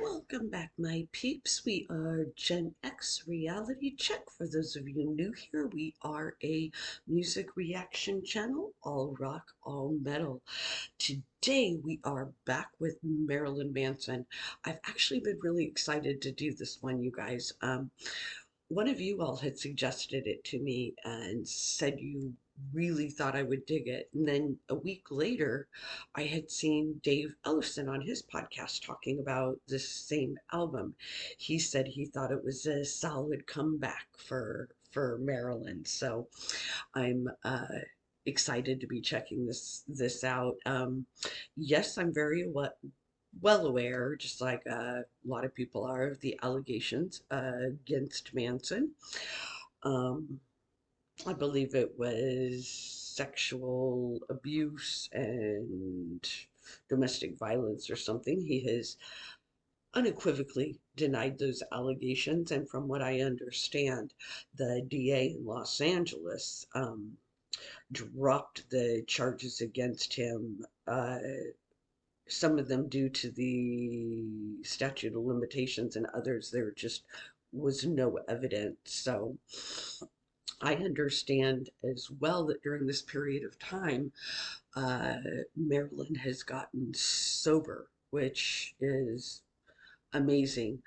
Welcome back, my peeps. We are Gen X Reality Check. For those of you new here, we are a music reaction channel, all rock, all metal. Today, we are back with Marilyn Manson. I've actually been really excited to do this one, you guys. One of you all had suggested it to me and said you really thought I would dig it. And then a week later, I had seen Dave Ellefson on his podcast talking about this same album. He said he thought it was a solid comeback for Marilyn. So I'm excited to be checking this out. Yes, I'm very well aware, just like a lot of people are, of the allegations against Manson. Um, I believe it was sexual abuse and domestic violence or something. He has unequivocally denied those allegations, and from what I understand, the DA in Los Angeles dropped the charges against him. Some of them due to the statute of limitations, and others there just was no evidence. So I understand as well that during this period of time, Marilyn has gotten sober, which is amazing.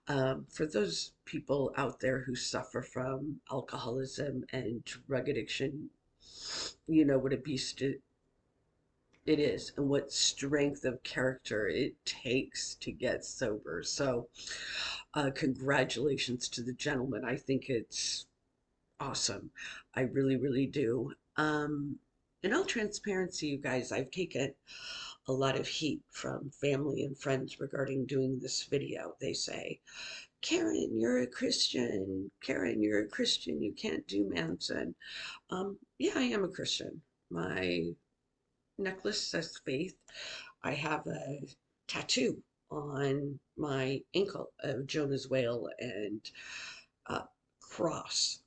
For those people out there who suffer from alcoholism and drug addiction, you know what a beast it is and what strength of character it takes to get sober. So, congratulations to the gentleman. I think it's awesome. I really, really do. In all transparency, you guys, I've taken a lot of heat from family and friends regarding doing this video. They say, Karen, you're a Christian. Karen, you're a Christian. You can't do Manson. Yeah, I am a Christian. My necklace says faith. I have a tattoo on my ankle of Jonah's whale and a cross.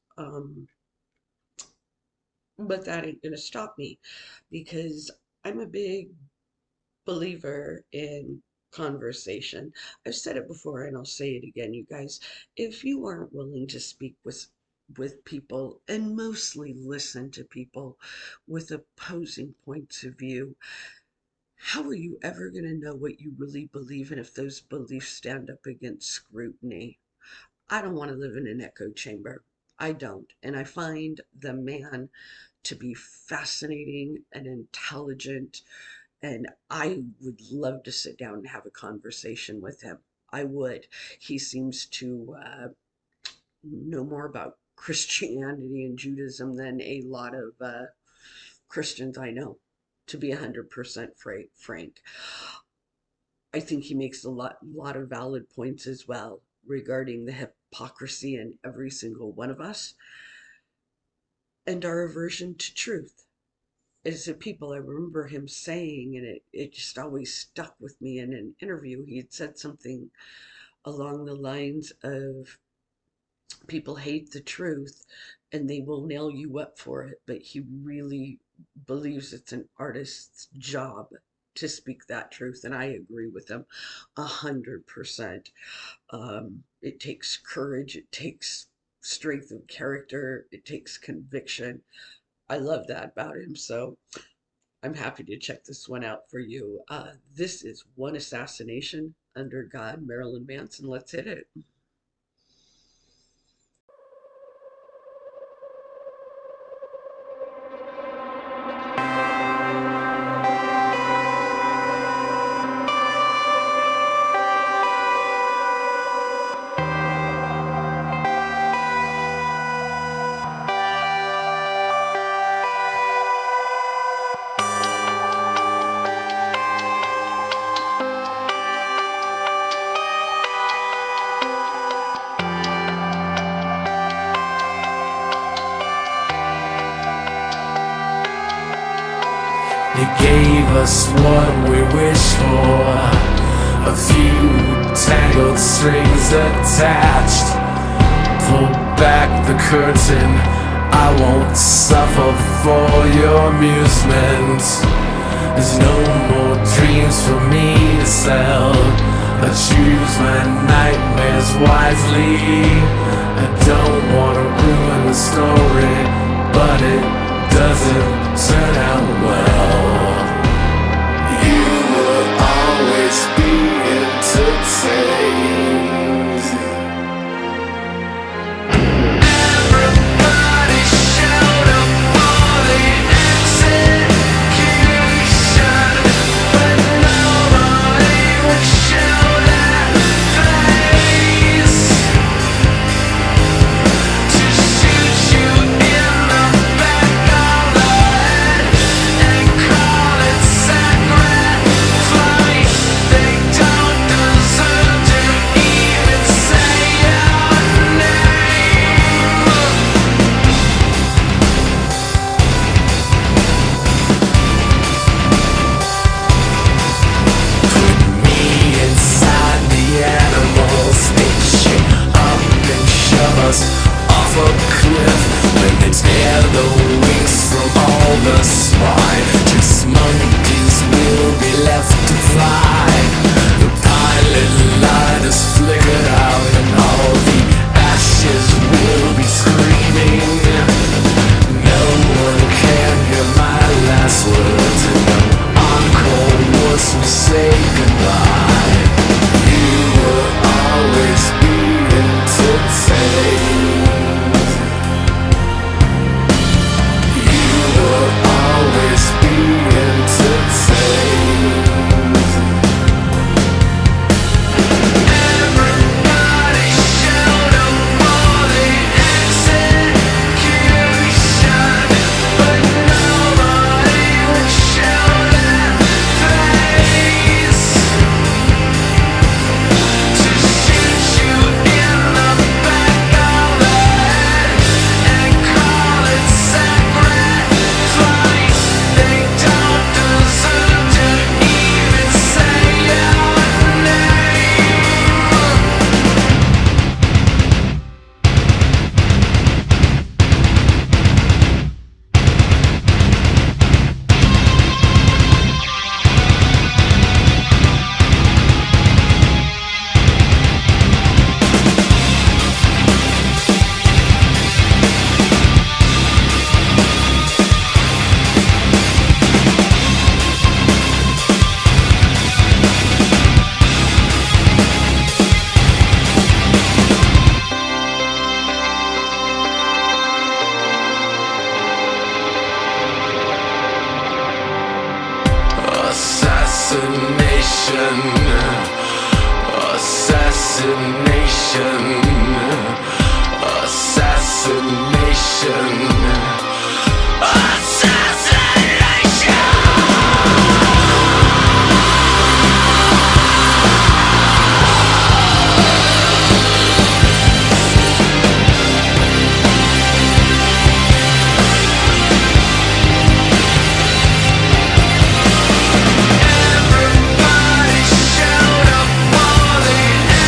But that ain't gonna stop me because I'm a big believer in conversation. I've said it before and I'll say it again, you guys. If you aren't willing to speak with people and mostly listen to people with opposing points of view, how are you ever going to know what you really believe in if those beliefs stand up against scrutiny? I don't want to live in an echo chamber. I don't. And I find the man to be fascinating and intelligent, and I would love to sit down and have a conversation with him. I would. He seems to know more about Christianity and Judaism than a lot of Christians I know, to be 100% frank. I think he makes a lot of valid points as well regarding the hypocrisy in every single one of us and our aversion to truth. As a people, I remember him saying, and it just always stuck with me in an interview, he had said something along the lines of, people hate the truth and they will nail you up for it, but he really believes it's an artist's job to speak that truth, and I agree with him 100%. It takes courage, it takes strength of character, it takes conviction. I love that about him, so I'm happy to check this one out for you. This is One Assassination Under God, Marilyn Manson. Let's hit it. You gave us what we wished for, a few tangled strings attached. Pull back the curtain, I won't suffer for your amusement. There's no more dreams for me to sell. The choose my nightmares wisely. I don't wanna ruin the story, but it doesn't turn out well. You will always be entertained. Everybody showed up for the execution, but nobody would show that face. To shoot you in the back of the head and call it sacrifice. They don't deserve to even say your name. Put me inside the animals, they shake up and shove us off a cliff. When they tear the wings from all the spine, just monkeys will be left to fly. The pilot light is flickered out and all the ashes will be screaming. No one can hear my last words, and no encore once we say goodbye. You will always be entertained. You will always be entertained. Everybody showed up for the execution, but nobody would show that face. To shoot you in the back of the head and call it sacrifice. They don't deserve to even say your name. Assassination, assassination, assassination, Everybody showed up for the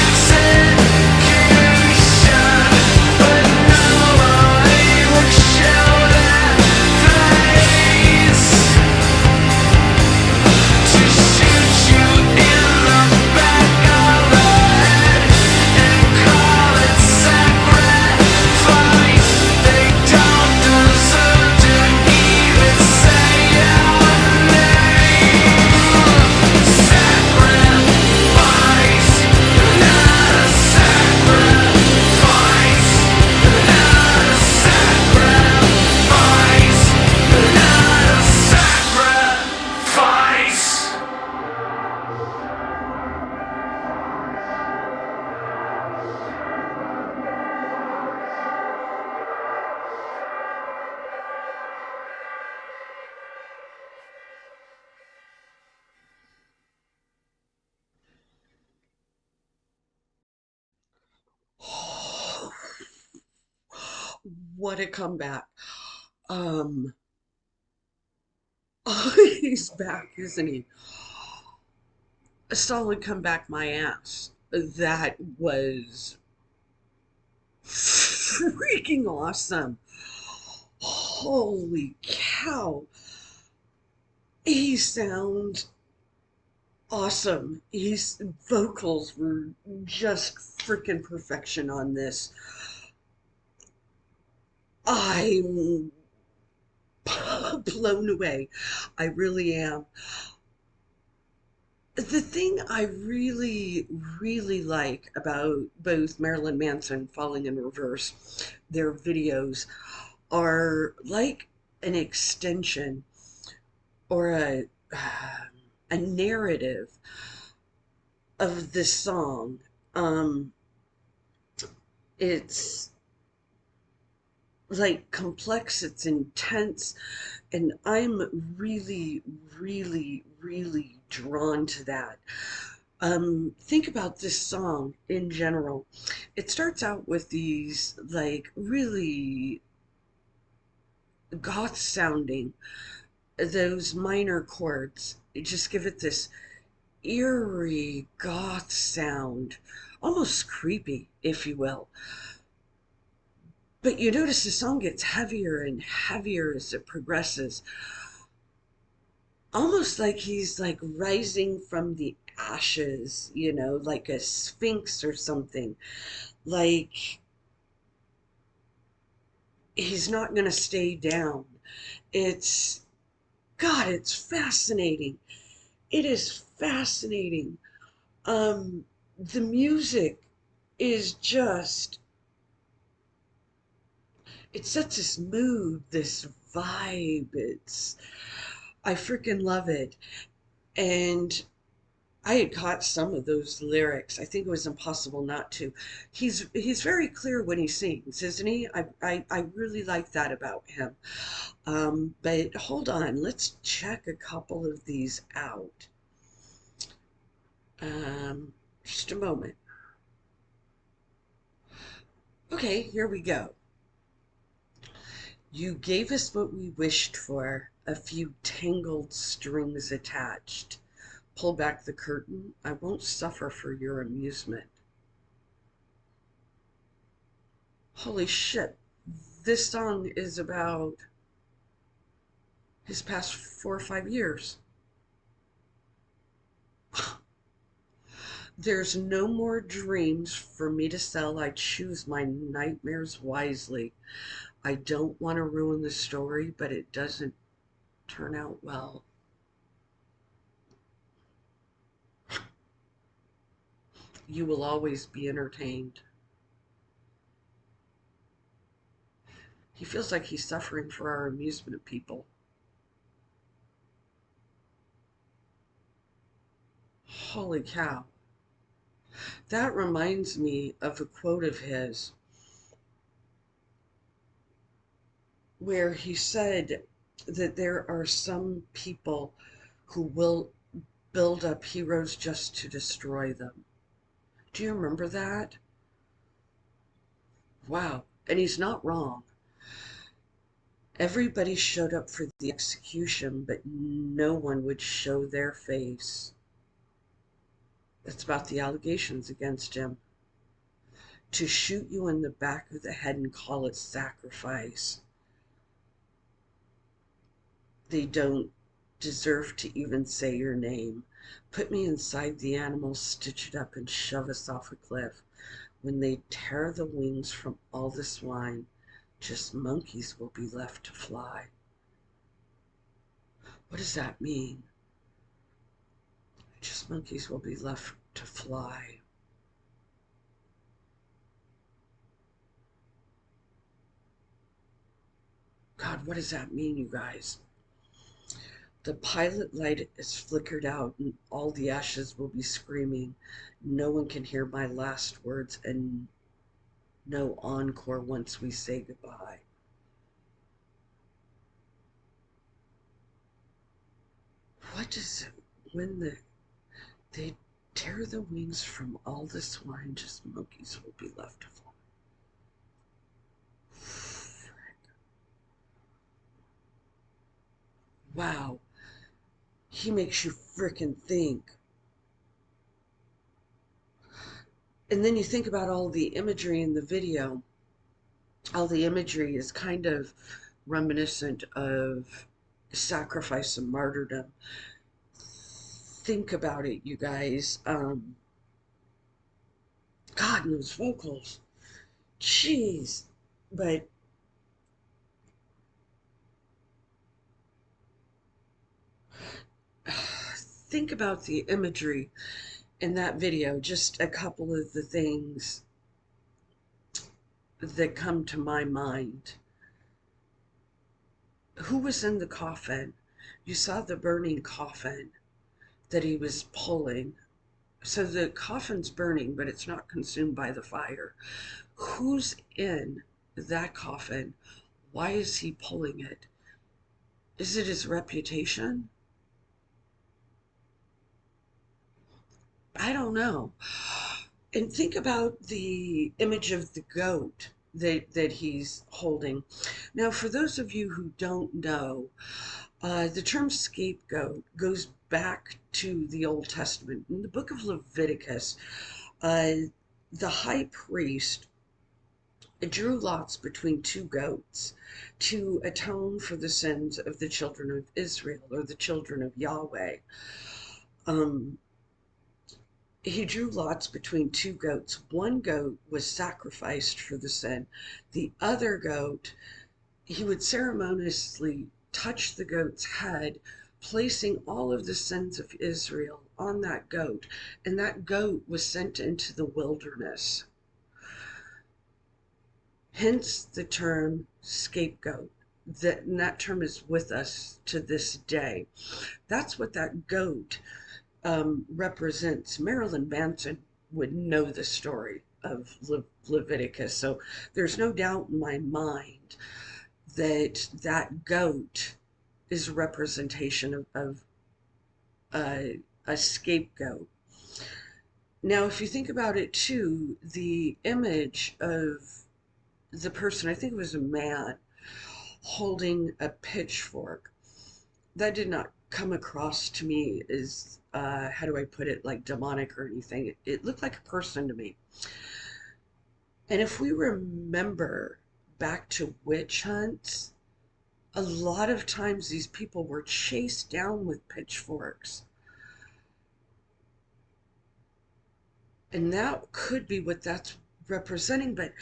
execution, but nobody would show that face. To shoot you in the back of the head and call it sacrifice. They don't deserve to even say your name. Sacrifice, not a sacrifice, not a sacrifice, not a sacrifice. What a comeback. Um, he's back, isn't he? A solid comeback, my ass. That was freaking awesome. Holy cow. He sounds awesome. His vocals were just freaking perfection on this. I'm blown away. I really am. The thing I really, really like about both Marilyn Manson Falling in Reverse, their videos are like an extension or a narrative of this song. Um, it's like complex, it's intense, and I'm really, really, really drawn to that. Think about this song in general. It starts out with these like really goth sounding, those minor chords. Just give it this eerie goth sound, almost creepy, if you will. But you notice the song gets heavier and heavier as it progresses, almost like he's like rising from the ashes, like a sphinx or something. Like he's not going to stay down. It's, God, it's fascinating. It is fascinating. The music is just, it sets this mood, this vibe. I freaking love it. And I had caught some of those lyrics. I think it was impossible not to. He's very clear when he sings, isn't he? I really like that about him. But hold on, let's check a couple of these out. Um, just a moment. Okay, here we go. You gave us what we wished for, a few tangled strings attached. Pull back the curtain. I won't suffer for your amusement. Holy shit. This song is about his past 4 or 5 years. There's no more dreams for me to sell. I choose my nightmares wisely. I don't want to ruin the story, but it doesn't turn out well. You will always be entertained. He feels like he's suffering for our amusement, people. Holy cow. That reminds me of a quote of his where he said that there are some people who will build up heroes just to destroy them. Do you remember that? Wow. And he's not wrong. Everybody showed up for the execution, but no one would show their face. That's about the allegations against him. To shoot you in the back of the head and call it sacrifice. They don't deserve to even say your name. Put me inside the animal, stitch it up, and shove us off a cliff. When they tear the wings from all the swine, just monkeys will be left to fly. What does that mean? Just monkeys will be left to fly. God, what does that mean, you guys? The pilot light is flickered out, and all the ashes will be screaming. No one can hear my last words, and no encore once we say goodbye. What does it, when they tear the wings from all the swine, just monkeys will be left to fly? Wow, he makes you frickin' think. And then you think about all the imagery in the video. All the imagery is kind of reminiscent of sacrifice and martyrdom. think about it, you guys. God, and those vocals. Jeez. But think about the imagery in that video. Just a couple of the things that come to my mind. Who was in the coffin? You saw the burning coffin that he was pulling. So the coffin's burning, but it's not consumed by the fire. Who's in that coffin? Why is he pulling it? Is it his reputation? I don't know. And think about the image of the goat that he's holding. Now, for those of you who don't know, the term scapegoat goes back to the Old Testament. In the book of Leviticus, uh, the high priest drew lots between two goats to atone for the sins of the children of Israel or the children of Yahweh. Um, he drew lots between two goats. One goat was sacrificed for the sin. The other goat, he would ceremoniously touch the goat's head, placing all of the sins of Israel on that goat. And that goat was sent into the wilderness. Hence the term scapegoat. That term is with us to this day. That's what that goat represents. Marilyn Manson would know the story of Leviticus, so there's no doubt in my mind that that goat is a representation of a scapegoat. Now, if you think about it too, the image of the person, I think it was a man, holding a pitchfork, that did not come across to me as, how do I put it, like demonic or anything. It looked like a person to me. And if we remember back to witch hunts, a lot of times these people were chased down with pitchforks. And that could be what that's representing. But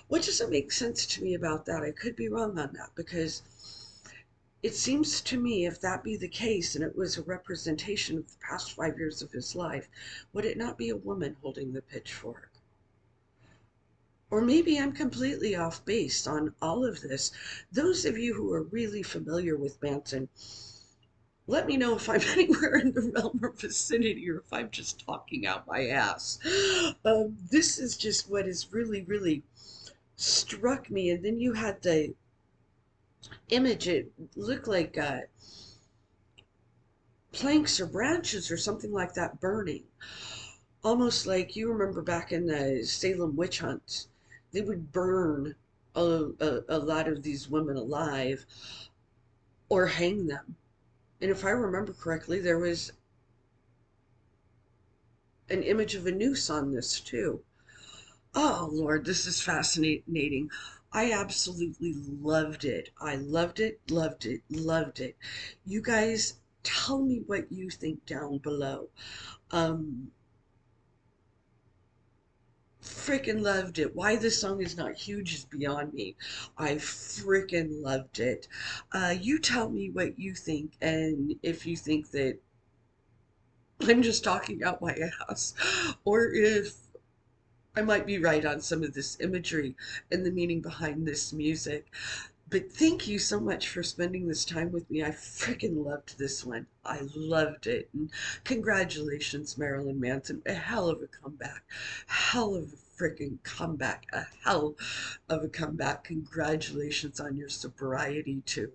what doesn't make sense to me about that, I could be wrong on that, because it seems to me, if that be the case and it was a representation of the past 5 years of his life, would it not be a woman holding the pitchfork? Or maybe I'm completely off base on all of this. Those of you who are really familiar with Manson, let me know if I'm anywhere in the realm or vicinity, or if I'm just talking out my ass. This is just what has really, really struck me. And then you had the image, it looked like planks or branches or something like that burning. Almost like, you remember back in the Salem witch hunts, they would burn a lot of these women alive or hang them. And if I remember correctly, there was an image of a noose on this too. Oh, Lord, this is fascinating. I absolutely loved it. I loved it, loved it, loved it. You guys, tell me what you think down below. Um, Freaking loved it. Why this song is not huge is beyond me. I freaking loved it. You tell me what you think, and if you think that I'm just talking out my ass, or if I might be right on some of this imagery and the meaning behind this music. But thank you so much for spending this time with me. I freaking loved this one. I loved it. And congratulations, Marilyn Manson. A hell of a comeback. Hell of a freaking comeback. A hell of a comeback. Congratulations on your sobriety, too.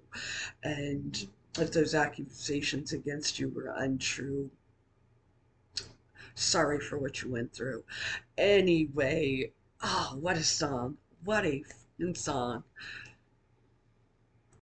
And if those accusations against you were untrue, sorry for what you went through. Anyway, oh, what a song. What a f***ing song.